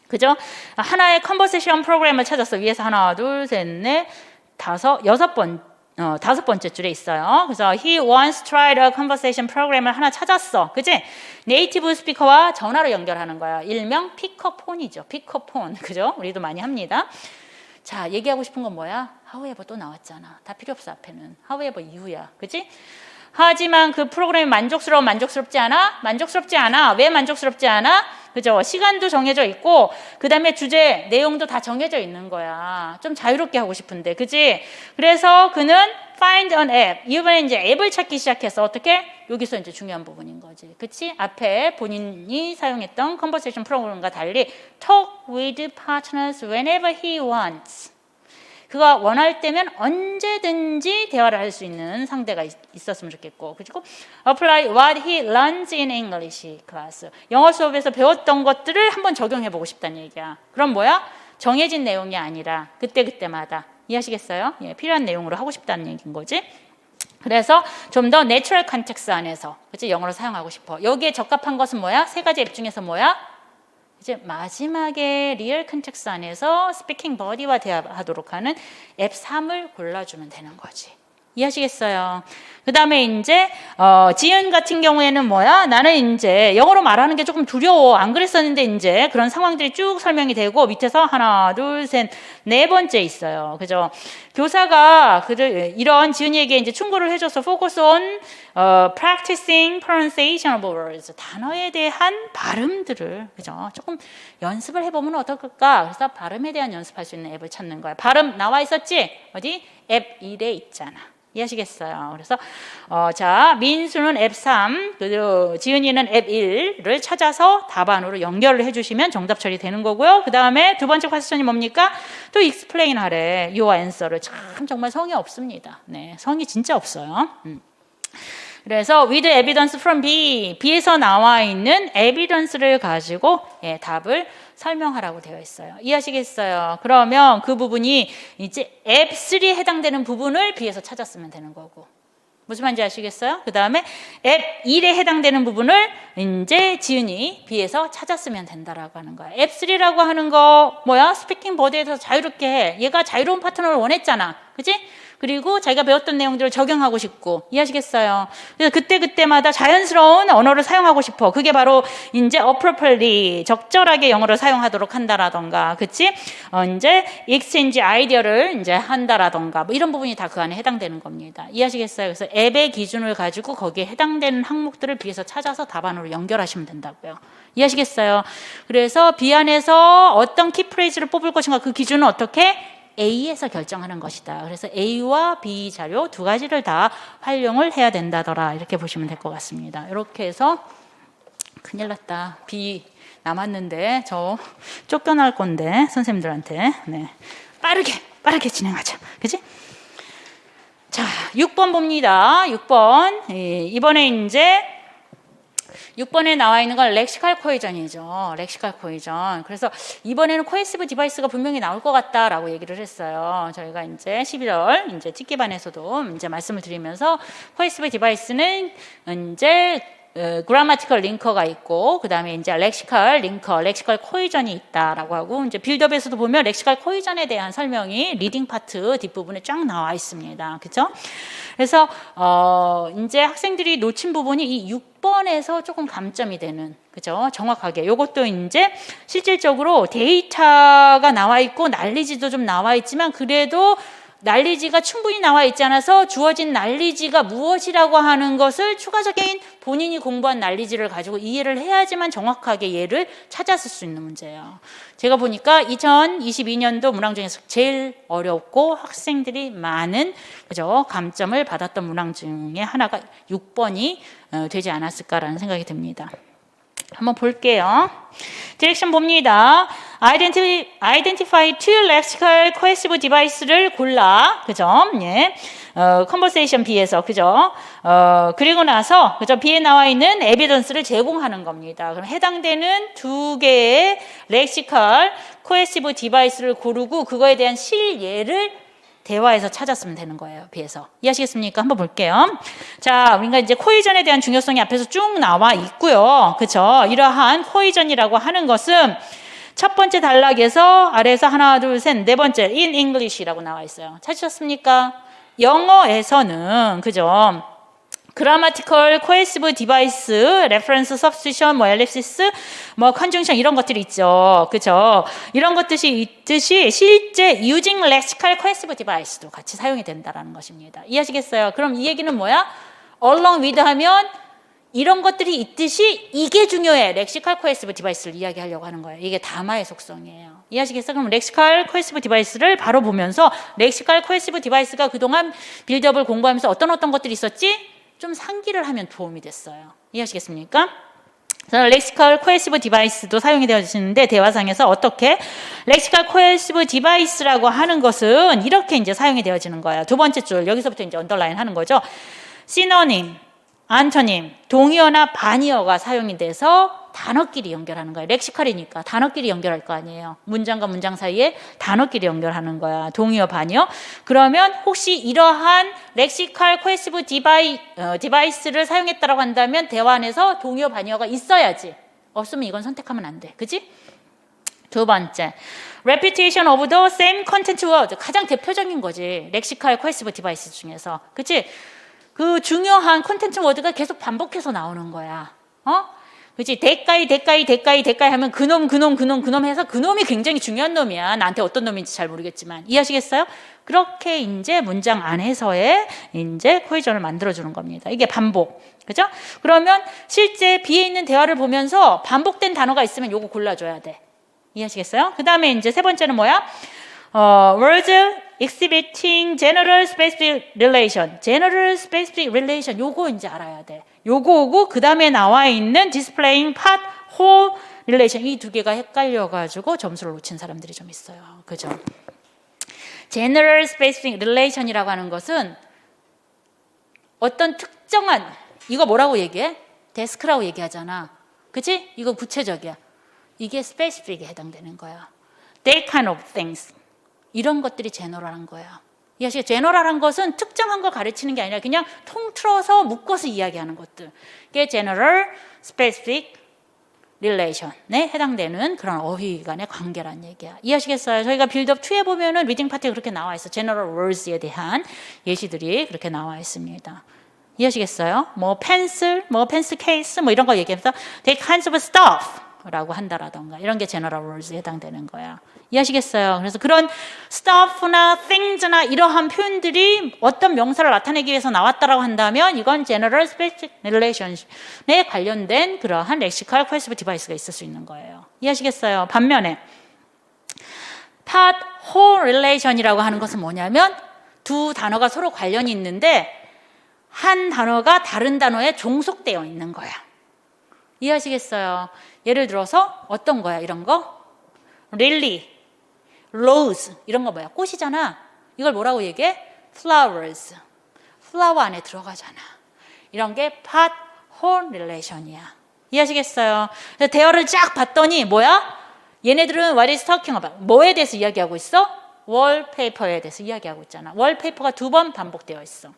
그죠? 하나의 컨버세이션 프로그램을 찾았어. 위에서 하나, 둘, 셋, 넷, 다섯, 다섯 번째 줄에 있어요. 그래서 he once tried a conversation 프로그램을 하나 찾았어. 그치? 네이티브 스피커와 전화로 연결하는 거야. 일명 피커폰이죠. 피커폰. 그죠? 우리도 많이 합니다. 자, 얘기하고 싶은 건 뭐야? however 또 나왔잖아. 다 필요 없어, 앞에는. however 이후야. 그치? 하지만 그 프로그램이 만족스럽지 않아? 만족스럽지 않아. 왜 만족스럽지 않아? 그죠? 시간도 정해져 있고, 그 다음에 주제, 내용도 다 정해져 있는 거야. 좀 자유롭게 하고 싶은데, 그지? 그래서 그는 find an app. 이번에 이제 앱을 찾기 시작해서 어떻게? 여기서 이제 중요한 부분인 거지. 그치? 앞에 본인이 사용했던 컨버세이션 프로그램과 달리 talk with partners whenever he wants. 그가 원할 때면 언제든지 대화를 할 수 있는 상대가 있었으면 좋겠고, 그리고 apply what he learns in English class. 영어 수업에서 배웠던 것들을 한번 적용해보고 싶다는 얘기야. 그럼 뭐야? 정해진 내용이 아니라 그때그때마다. 이해하시겠어요? 필요한 내용으로 하고 싶다는 얘기인 거지. 그래서 좀 더 내추럴 컨텍스트 안에서 그치? 영어를 사용하고 싶어. 여기에 적합한 것은 뭐야? 세 가지 앱 중에서 뭐야? 이제 마지막에 리얼 컨텍스트 안에서 스피킹 버디와 대화하도록 하는 앱 3을 골라주면 되는 거지. 이해하시겠어요? 그 다음에 이제 지은 같은 경우에는 뭐야? 나는 이제 영어로 말하는 게 조금 두려워. 안 그랬었는데 이제 그런 상황들이 쭉 설명이 되고 밑에서 하나, 둘, 셋, 네 번째 있어요. 그죠? 교사가 이런 지은이에게 이제 충고를 해줘서 focus on practicing pronunciation of words. 단어에 대한 발음들을 그죠? 조금 연습을 해보면 어떨까? 그래서 발음에 대한 연습할 수 있는 앱을 찾는 거야. 발음 나와 있었지? 어디? 앱 1에 있잖아. 이해하시겠어요? 그래서 자 민수는 앱 3, 그리고 지은이는 앱 1을 찾아서 답안으로 연결을 해주시면 정답 처리되는 거고요. 그 다음에 두 번째 퀘스천이 뭡니까? 또 explain 하래. your answer를 참 정말 성의 없습니다. 네, 성의 진짜 없어요. 그래서 with evidence from B에서 나와 있는 evidence를 가지고 답을 설명하라고 되어 있어요. 이해하시겠어요? 그러면 그 부분이 이제 앱 3에 해당되는 부분을 B에서 찾았으면 되는 거고. 무슨 말인지 아시겠어요? 그 다음에 앱 1에 해당되는 부분을 이제 지은이 B에서 찾았으면 된다라고 하는 거야. 앱 3라고 하는 거 뭐야? 스피킹 버드에서 자유롭게 해. 얘가 자유로운 파트너를 원했잖아. 그치? 그리고 자기가 배웠던 내용들을 적용하고 싶고, 이해하시겠어요? 그래서 그때마다 자연스러운 언어를 사용하고 싶어. 그게 바로 이제 appropriately, 적절하게 영어를 사용하도록 한다라던가, 그치? 이제 exchange 아이디어를 이제 한다라던가, 뭐 이런 부분이 다 그 안에 해당되는 겁니다. 이해하시겠어요? 그래서 앱의 기준을 가지고 거기에 해당되는 항목들을 B에서 찾아서 답안으로 연결하시면 된다고요. 이해하시겠어요? 그래서 B 안에서 어떤 키프레이즈를 뽑을 것인가, 그 기준은 어떻게? A에서 결정하는 것이다. 그래서 A와 B 자료 두 가지를 다 활용을 해야 된다더라. 이렇게 보시면 될 것 같습니다. 이렇게 해서 큰일 났다. B 남았는데 저 쫓겨날 건데 선생님들한테. 네. 빠르게 진행하자. 그치? 자, 6번 봅니다. 6번. 이번에 이제 6번에 나와 있는 건 렉시칼 코이전이죠. 렉시칼 코이전. 그래서 이번에는 코헤시브 디바이스가 분명히 나올 것 같다라고 얘기를 했어요. 저희가 이제 11월 이제 특기반에서도 이제 말씀을 드리면서 코헤시브 디바이스는 이제 그라마티컬 링커가 있고, 그 다음에 이제 렉시칼 링커, 렉시칼 코이전이 있다라고 하고, 이제 빌드업에서도 보면 렉시칼 코이전에 대한 설명이 리딩 파트 뒷부분에 쫙 나와 있습니다. 그죠? 그래서, 이제 학생들이 놓친 부분이 이 6번에서 조금 감점이 되는, 그죠? 정확하게. 요것도 이제 실질적으로 데이터가 나와 있고, 난리지도 좀 나와 있지만, 그래도 난리지가 충분히 나와 있지 않아서 주어진 난리지가 무엇이라고 하는 것을 추가적인 본인이 공부한 난리지를 가지고 이해를 해야지만 정확하게 얘를 찾았을 수 있는 문제예요. 제가 보니까 2022년도 문항 중에서 제일 어렵고 학생들이 많은, 그죠, 감점을 받았던 문항 중에 하나가 6번이 되지 않았을까라는 생각이 듭니다. 한번 볼게요. 디렉션 봅니다. Identify two lexical cohesive device를 골라. 그죠? 예. Conversation B에서. 그죠? 그리고 나서, 그죠? B에 나와 있는 에비던스를 제공하는 겁니다. 그럼 해당되는 두 개의 lexical cohesive device를 고르고 그거에 대한 실예를 대화에서 찾았으면 되는 거예요. B에서. 이해하시겠습니까? 한번 볼게요. 자, 우리가 이제 코이전에 대한 중요성이 앞에서 쭉 나와 있고요. 그렇죠? 이러한 코이전이라고 하는 것은 첫 번째 단락에서 아래에서 하나, 둘, 셋, 네 번째 in English라고 나와 있어요. 찾으셨습니까? 영어에서는, 그죠? 그라마티컬, 코헤시브 디바이스, 레퍼런스, substitution, 뭐 엘립시스, 뭐 컨정션 이런 것들이 있죠. 그죠? 이런 것들이 있듯이 실제 using lexical cohesive device도 같이 사용이 된다라는 것입니다. 이해하시겠어요? 그럼 이 얘기는 뭐야? along with 하면 이런 것들이 있듯이 이게 중요해. 렉시칼 코헤시브 디바이스를 이야기하려고 하는 거예요. 이게 다마의 속성이에요. 이해하시겠어요? 그럼 렉시칼 코헤시브 디바이스를 바로 보면서 렉시칼 코헤시브 디바이스가 그동안 빌드업을 공부하면서 어떤 것들이 있었지? 좀 상기를 하면 도움이 됐어요. 이해하시겠습니까? 렉시칼 코헤시브 디바이스도 사용이 되어지는데 대화상에서 어떻게 렉시칼 코헤시브 디바이스라고 하는 것은 이렇게 이제 사용이 되어지는 거예요. 두 번째 줄 여기서부터 이제 언더라인 하는 거죠. 시노님, 안토님, 동의어나 반의어가 사용이 돼서 단어끼리 연결하는 거야. 렉시칼이니까 단어끼리 연결할 거 아니에요. 문장과 문장 사이에 단어끼리 연결하는 거야. 동의어, 반의어. 그러면 혹시 이러한 렉시칼 코헤시브 디바이스를 사용했다고 한다면 대화 안에서 동의어, 반의어가 있어야지. 없으면 이건 선택하면 안 돼. 그지? 두 번째, repetition of the same content word. 가장 대표적인 거지. 렉시칼 코헤시브 디바이스 중에서. 그치? 그 중요한 콘텐츠 워드가 계속 반복해서 나오는 거야. 그치? 대가이 하면 그놈 해서 그놈이 굉장히 중요한 놈이야. 나한테 어떤 놈인지 잘 모르겠지만. 이해하시겠어요? 그렇게 이제 문장 안에서의 이제 코헤전을 만들어주는 겁니다. 이게 반복. 그죠? 그러면 실제 B에 있는 대화를 보면서 반복된 단어가 있으면 요거 골라줘야 돼. 이해하시겠어요? 그 다음에 이제 세 번째는 뭐야? words exhibiting general specific relation. general specific relation. 요거 이제 알아야 돼. 요거고 그 다음에 나와 있는 displaying part, whole relation. 이 두 개가 헷갈려가지고 점수를 놓친 사람들이 좀 있어요. 그죠? general specific relation이라고 하는 것은 어떤 특정한, 이거 뭐라고 얘기해? 데스크라고 얘기하잖아. 그치? 이거 구체적이야. 이게 specific에 해당되는 거야. That kind of things. 이런 것들이 제너럴한 거야. 이해하시겠죠? 제너럴한 것은 특정한 걸 가르치는 게 아니라 그냥 통틀어서 묶어서 이야기하는 것들. 이게 general, specific relation에 해당되는 그런 어휘 간의 관계란 얘기야. 이해하시겠어요? 저희가 빌드업 2에 보면은 리딩 파트에 그렇게 나와 있어. general words에 대한 예시들이 그렇게 나와 있습니다. 이해하시겠어요? 뭐 pencil case 뭐 이런 거 얘기해서 take kinds of stuff 라고 한다라던가 이런 게 general words에 해당되는 거야. 이해하시겠어요? 그래서 그런 stuff나 things나 이러한 표현들이 어떤 명사를 나타내기 위해서 나왔다라고 한다면 이건 general specific relation에 관련된 그러한 lexical cohesive device가 있을 수 있는 거예요. 이해하시겠어요? 반면에 part whole relation이라고 하는 것은 뭐냐면 두 단어가 서로 관련이 있는데 한 단어가 다른 단어에 종속되어 있는 거야. 이해하시겠어요? 예를 들어서 어떤 거야? 이런 거? lily, rose 이런 거 뭐야? 꽃이잖아. 이걸 뭐라고 얘기해? flowers. flower 안에 들어가잖아. 이런 게 part whole relation이야. 이해하시겠어요? 그래서 대화를 쫙 봤더니 뭐야? 얘네들은 what is talking about? 뭐에 대해서 이야기하고 있어? wallpaper에 대해서 이야기하고 있잖아. wallpaper가 2번 반복되어 있어.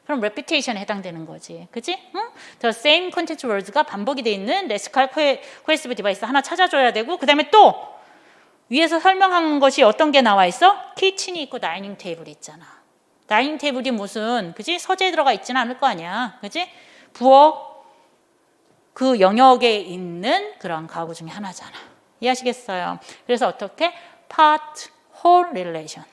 그럼 repetition에 해당되는 거지. 그치? 응? The same content words가 반복이 돼 있는 lexical cohesive device 하나 찾아줘야 되고 그 다음에 또 위에서 설명한 것이 어떤 게 나와 있어? 키친이 있고 다이닝 테이블이 있잖아. 다이닝 테이블이 무슨 그치? 서재에 들어가 있지는 않을 거 아니야. 그치? 부엌 그 영역에 있는 그런 가구 중에 하나잖아. 이해하시겠어요? 그래서 어떻게? part whole relation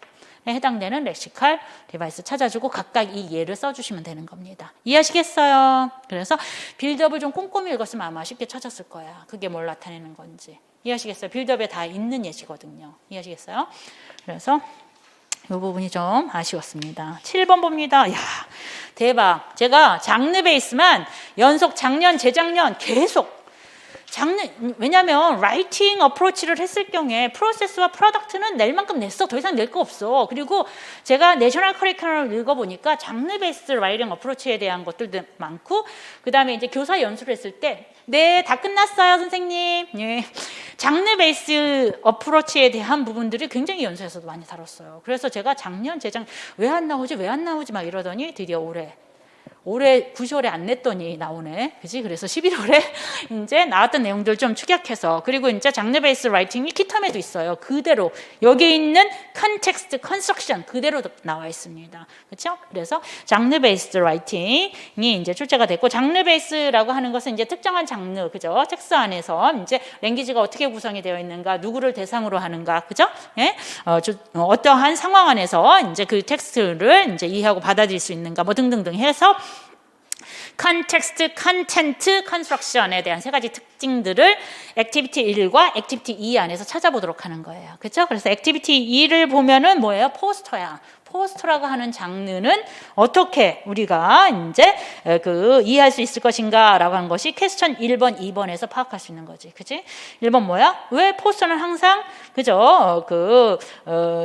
해당되는 렉시칼 디바이스 찾아주고 각각 이 예를 써주시면 되는 겁니다. 이해하시겠어요? 그래서 빌드업을 좀 꼼꼼히 읽었으면 아마 쉽게 찾았을 거야. 그게 뭘 나타내는 건지. 이해하시겠어요? 빌드업에 다 있는 예시거든요. 이해하시겠어요? 그래서 이 부분이 좀 아쉬웠습니다. 7번 봅니다. 야, 대박. 제가 장르 베이스만 연속 작년, 재작년 계속 왜냐면 라이팅 어프로치를 했을 경우에 프로세스와 프로덕트는 낼 만큼 냈어. 더 이상 낼 거 없어. 그리고 제가 내셔널 커리큘럼을 읽어보니까 장르 베이스 라이팅 어프로치에 대한 것들도 많고 그 다음에 이제 교사 연수를 했을 때 네, 다 끝났어요 선생님. 예. 장르 베이스 어프로치에 대한 부분들이 굉장히 연수에서도 많이 다뤘어요. 그래서 제가 작년, 재작년 왜 안 나오지 막 이러더니 드디어 올해 9월에 안 냈더니 나오네. 그지? 그래서 11월에 이제 나왔던 내용들 좀 축약해서 그리고 이제 장르 베이스 라이팅이 키텀에도 있어요. 그대로 여기 있는 컨텍스트 컨스트럭션 그대로 나와 있습니다. 그렇죠? 그래서 장르 베이스 라이팅이 이제 출제가 됐고 장르 베이스라고 하는 것은 이제 특정한 장르, 그죠? 텍스트 안에서 이제 랭귀지가 어떻게 구성이 되어 있는가, 누구를 대상으로 하는가, 그죠? 예? 어떠한 상황 안에서 이제 그 텍스트를 이제 이해하고 받아들일 수 있는가, 뭐 등등등 해서 컨텍스트, 컨텐트, 컨스트럭션에 대한 세 가지 특징들을 액티비티 1과 액티비티 2 안에서 찾아보도록 하는 거예요. 그렇죠? 그래서 액티비티 2를 보면은 뭐예요? 포스터야. 포스터라고 하는 장르는 어떻게 우리가 이제 이해할 수 있을 것인가라고 하는 것이 퀘스천 1번, 2번에서 파악할 수 있는 거지. 그치? 1번 뭐야? 왜 포스터는 항상 그죠?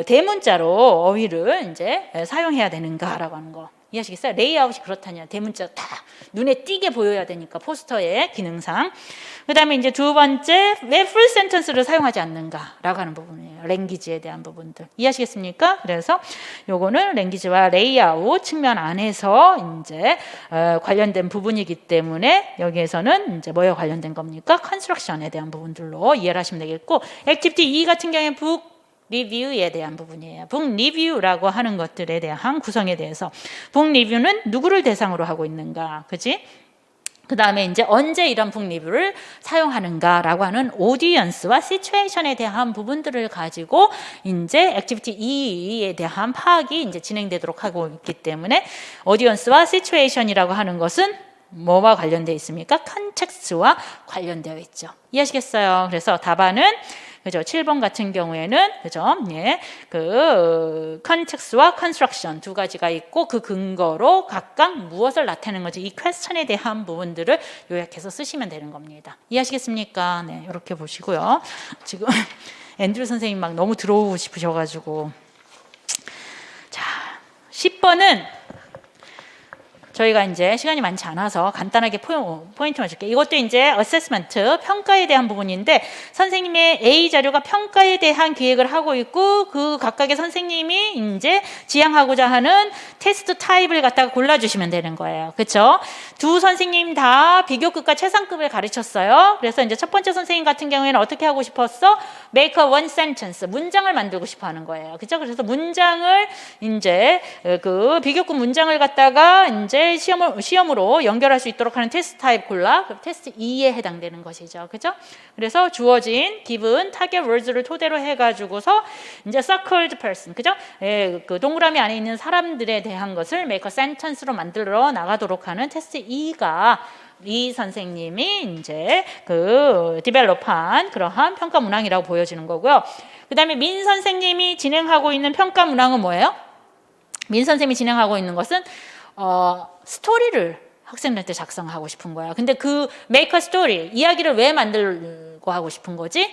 대문자로 어휘를 이제 사용해야 되는가라고 하는 거. 이해하시겠어요? 레이아웃이 그렇다냐. 대문자 다 눈에 띄게 보여야 되니까 포스터의 기능상. 그 다음에 이제 두 번째, 왜 풀 센텐스를 사용하지 않는가라고 하는 부분이에요. 랭귀지에 대한 부분들. 이해하시겠습니까? 그래서 요거는 랭귀지와 레이아웃 측면 안에서 이제 관련된 부분이기 때문에 여기에서는 이제 뭐에 관련된 겁니까? 컨스트럭션에 대한 부분들로 이해를 하시면 되겠고, 액티비티 2 같은 경우에 북 리뷰에 대한 부분이에요. 북 리뷰라고 하는 것들에 대한 구성에 대해서 북 리뷰는 누구를 대상으로 하고 있는가, 그지? 그 다음에 이제 언제 이런 북 리뷰를 사용하는가라고 하는 오디언스와 시츄에이션에 대한 부분들을 가지고 이제 액티비티 2에 대한 파악이 이제 진행되도록 하고 있기 때문에 오디언스와 시츄에이션이라고 하는 것은 뭐와 관련되어 있습니까? 컨텍스트와 관련되어 있죠. 이해하시겠어요? 그래서 답안은 그죠? 7번 같은 경우에는 그죠? 예. 컨텍스트와 컨스트럭션 두 가지가 있고 그 근거로 각각 무엇을 나타내는 건지 이 퀘스천에 대한 부분들을 요약해서 쓰시면 되는 겁니다. 이해하시겠습니까? 네, 이렇게 보시고요. 지금 앤드류 선생님 막 너무 들어오고 싶으셔 가지고 자, 10번은 저희가 이제 시간이 많지 않아서 간단하게 포인트만 줄게요. 이것도 이제 어세스먼트, 평가에 대한 부분인데 선생님의 A 자료가 평가에 대한 기획을 하고 있고 그 각각의 선생님이 이제 지향하고자 하는 테스트 타입을 갖다가 골라주시면 되는 거예요. 그렇죠? 두 선생님 다 비교급과 최상급을 가르쳤어요. 그래서 이제 첫 번째 선생님 같은 경우에는 어떻게 하고 싶었어? Make a one sentence. 문장을 만들고 싶어 하는 거예요. 그렇죠? 그래서 문장을 이제 그 비교급 문장을 갖다가 이제 시험으로 연결할 수 있도록 하는 테스트 타입 골라. 그럼 테스트 2에 해당되는 것이죠. 그죠? 그래서 주어진 given target words를 토대로 해가지고서 이제 circled person. 그죠? 그 동그라미 안에 있는 사람들에 대한 것을 make a sentence로 만들어 나가도록 하는 테스트 2가 이 선생님이 이제 그 디벨롭한 그러한 평가 문항이라고 보여지는 거고요. 그 다음에 민 선생님이 진행하고 있는 평가 문항은 뭐예요? 민 선생님이 진행하고 있는 것은 스토리를 학생들한테 작성하고 싶은 거야. 근데 그 make a story, 이야기를 왜 만들고 하고 싶은 거지?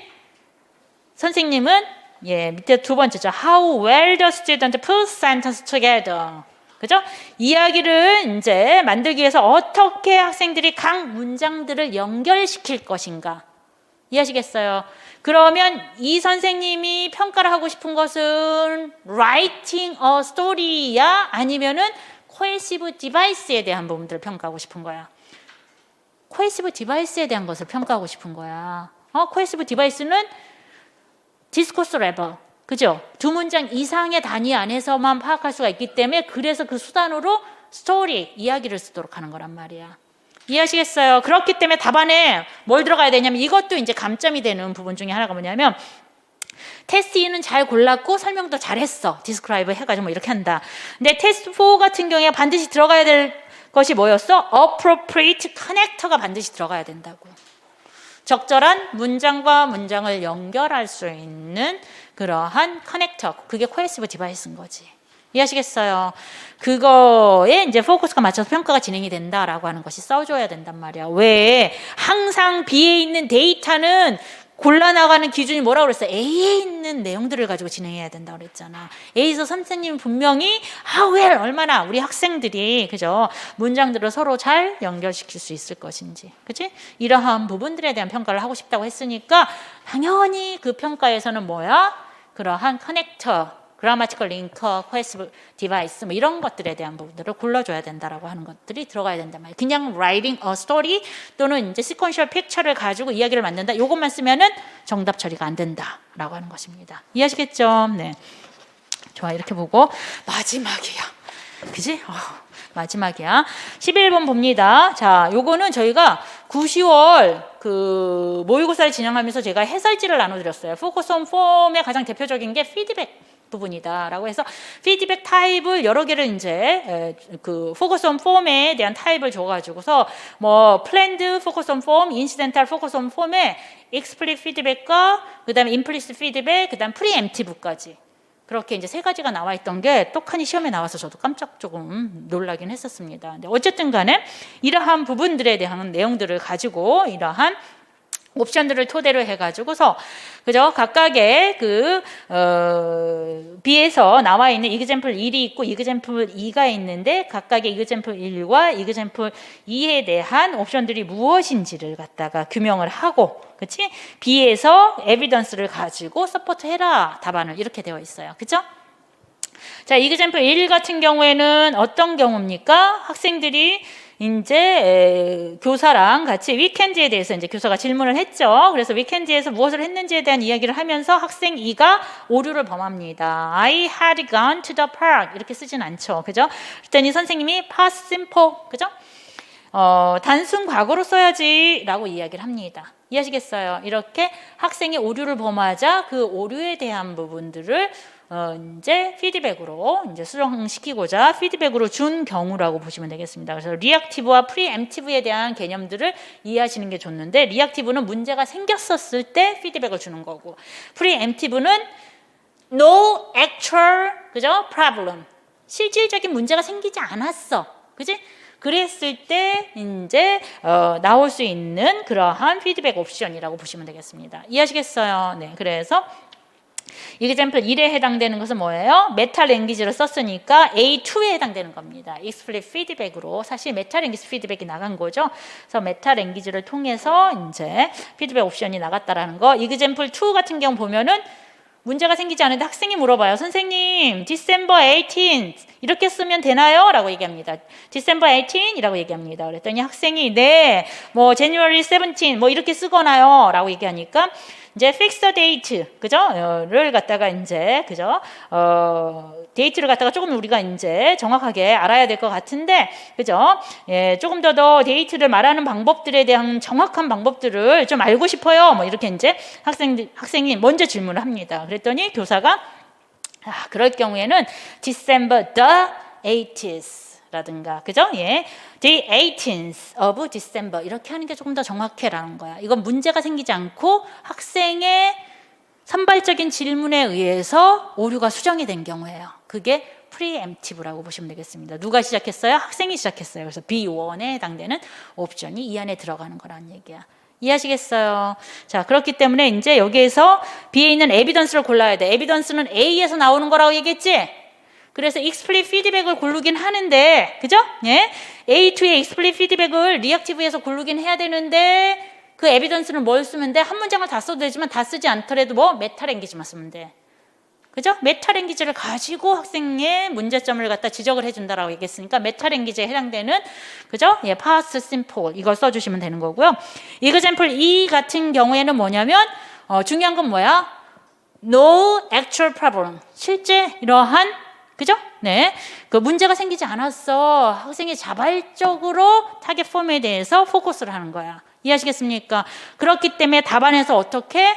선생님은 밑에 두 번째죠. How well the student put sentence together. 그죠? 이야기를 이제 만들기 위해서 어떻게 학생들이 각 문장들을 연결시킬 것인가. 이해하시겠어요? 그러면 이 선생님이 평가를 하고 싶은 것은 writing a story야? 아니면은 cohesive device에 대한 부분들을 평가하고 싶은 거야. cohesive device에 대한 것을 평가하고 싶은 거야. cohesive device는 discourse level. 그죠? 두 문장 이상의 단위 안에서만 파악할 수가 있기 때문에 그래서 그 수단으로 스토리, 이야기를 쓰도록 하는 거란 말이야. 이해하시겠어요? 그렇기 때문에 답안에 뭘 들어가야 되냐면 이것도 이제 감점이 되는 부분 중에 하나가 뭐냐면 테스트 2는 잘 골랐고 설명도 잘했어. 디스크라이브 해가지고 뭐 이렇게 한다. 근데 테스트 4 같은 경우에 반드시 들어가야 될 것이 뭐였어? appropriate connector가 반드시 들어가야 된다고. 적절한 문장과 문장을 연결할 수 있는 그러한 커넥터, 그게 cohesive device인 거지. 이해하시겠어요? 그거에 이제 포커스가 맞춰서 평가가 진행이 된다라고 하는 것이 써줘야 된단 말이야. 왜? 항상 B에 있는 데이터는 골라나가는 기준이 뭐라고 그랬어? A에 있는 내용들을 가지고 진행해야 된다고 그랬잖아. A에서 선생님은 분명히 얼마나 우리 학생들이 그죠? 문장들을 서로 잘 연결시킬 수 있을 것인지. 그치? 이러한 부분들에 대한 평가를 하고 싶다고 했으니까 당연히 그 평가에서는 뭐야? 그러한 커넥터, 그라마티컬 링커, cohesive device 뭐 이런 것들에 대한 부분들을 골라줘야 된다라고 하는 것들이 들어가야 된단 말이에요. 그냥 writing a story 또는 이제 sequential picture를 가지고 이야기를 만든다. 이것만 쓰면은 정답 처리가 안 된다라고 하는 것입니다. 이해하시겠죠? 네. 좋아, 이렇게 보고 마지막이야. 그지? 마지막이야. 11번 봅니다. 자, 요거는 저희가 9, 10월 그 모의고사를 진행하면서 제가 해설지를 나눠드렸어요. 포커스 온 폼의 가장 대표적인 게 피드백 부분이다라고 해서 피드백 타입을 여러 개를 이제 그 포커스 온 폼에 대한 타입을 줘가지고서 뭐 플랜드 포커스 온 폼, 인시덴탈 포커스 온 폼에 익스플릿 피드백과 그다음에 임플리시트 피드백, 그다음 프리엠티브까지 그렇게 이제 세 가지가 나와 있던 게 똑하니 시험에 나와서 저도 깜짝 조금 놀라긴 했었습니다. 근데 어쨌든 간에 이러한 부분들에 대한 내용들을 가지고 이러한 옵션들을 토대로 해가지고서 그죠? 각각의 그 B에서 나와 있는 이그젬플 1이 있고 이그젬플 2가 있는데 각각의 이그젬플 1과 이그젬플 2에 대한 옵션들이 무엇인지를 갖다가 규명을 하고 그치? B에서 에비던스를 가지고 서포트해라 답안을 이렇게 되어 있어요. 그죠? 자, 이그젬플 1 같은 경우에는 어떤 경우입니까? 학생들이 이제 교사랑 같이 위켄드에 대해서 이제 교사가 질문을 했죠. 그래서 위켄드에서 무엇을 했는지에 대한 이야기를 하면서 학생 2가 오류를 범합니다. I had gone to the park 이렇게 쓰진 않죠. 그죠? 그랬더니 선생님이 past simple 그죠? 단순 과거로 써야지 라고 이야기를 합니다. 이해하시겠어요? 이렇게 학생이 오류를 범하자 그 오류에 대한 부분들을 이제 피드백으로 이제 수정시키고자 피드백으로 준 경우라고 보시면 되겠습니다. 그래서 리액티브와 프리엠티브에 대한 개념들을 이해하시는 게 좋는데 리액티브는 문제가 생겼었을 때 피드백을 주는 거고 프리엠티브는 no actual 그죠? problem 실질적인 문제가 생기지 않았어. 그지? 그랬을 때 이제 나올 수 있는 그러한 피드백 옵션이라고 보시면 되겠습니다. 이해하시겠어요? 네. 그래서 example 1에 해당되는 것은 뭐예요? 메타 랭귀지를 썼으니까 A2에 해당되는 겁니다. explicit feedback으로 사실 메타 랭귀지 피드백이 나간 거죠. 그래서 메타 랭귀지를 통해서 이제 피드백 옵션이 나갔다라는 거. example 2 같은 경우 보면은 문제가 생기지 않은데 학생이 물어봐요. 선생님, December 18 이렇게 쓰면 되나요? 라고 얘기합니다. December 18 이라고 얘기합니다. 그랬더니 학생이 네, 뭐 January 17 뭐 이렇게 쓰거나요? 라고 얘기하니까 이제 fix the date, 그죠? 를 갖다가 이제, 그죠? 데이트를 갖다가 조금 우리가 이제 정확하게 알아야 될 것 같은데, 그죠? 예, 조금 더 데이트를 말하는 방법들에 대한 정확한 방법들을 좀 알고 싶어요. 뭐 이렇게 이제 학생이 먼저 질문을 합니다. 그랬더니 교사가 그럴 경우에는 December the 80th 라든가, 그죠? 예. The 18th of December 이렇게 하는 게 조금 더 정확해라는 거야. 이건 문제가 생기지 않고 학생의 산발적인 질문에 의해서 오류가 수정이 된 경우예요. 그게 preemptive라고 보시면 되겠습니다. 누가 시작했어요? 학생이 시작했어요. 그래서 B1에 해당되는 옵션이 이 안에 들어가는 거라는 얘기야. 이해하시겠어요? 자, 그렇기 때문에 이제 여기에서 B에 있는 에비던스를 골라야 돼. 에비던스는 A에서 나오는 거라고 얘기했지? 그래서 explicit feedback을 고르긴 하는데, 그죠? 예? A2의 explicit feedback을 reactive에서 고르긴 해야 되는데, 그 에비던스는 뭘 쓰면 돼? 한 문장을 다 써도 되지만 다 쓰지 않더라도 뭐 메타 랭귀지만 쓰면 돼. 그죠? 메타 랭귀지를 가지고 학생의 문제점을 갖다 지적을 해준다라고 얘기했으니까 메타 랭귀지에 해당되는, 그죠? 예, past simple 이걸 써주시면 되는 거고요. example 2 같은 경우에는 뭐냐면 중요한 건 뭐야? No actual problem. 실제 이러한, 그죠? 네. 그 문제가 생기지 않았어. 학생이 자발적으로 타겟 폼에 대해서 포커스를 하는 거야. 이해하시겠습니까? 그렇기 때문에 답안에서 어떻게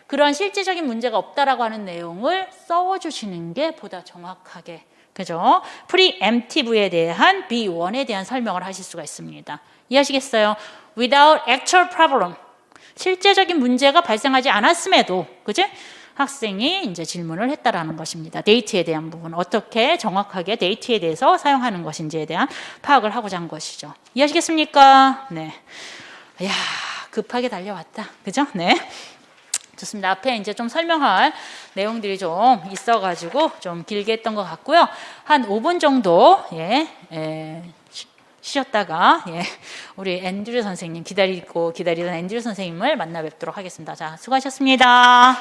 그런 실질적인 문제가 없다라고 하는 내용을 써주시는 게 보다 정확하게, 그죠? preemptive에 대한 B1에 대한 설명을 하실 수가 있습니다. 이해하시겠어요? Without actual problem. 실제적인 문제가 발생하지 않았음에도, 그지? 학생이 이제 질문을 했다라는 것입니다. 데이트에 대한 부분, 어떻게 정확하게 데이트에 대해서 사용하는 것인지에 대한 파악을 하고자 한 것이죠. 이해하시겠습니까? 네. 이야, 급하게 달려왔다. 그죠? 네. 좋습니다. 앞에 이제 좀 설명할 내용들이 좀 있어가지고 좀 길게 했던 것 같고요. 한 5분 정도, 쉬었다가, 우리 앤드류 선생님 기다리던 앤드류 선생님을 만나 뵙도록 하겠습니다. 자, 수고하셨습니다.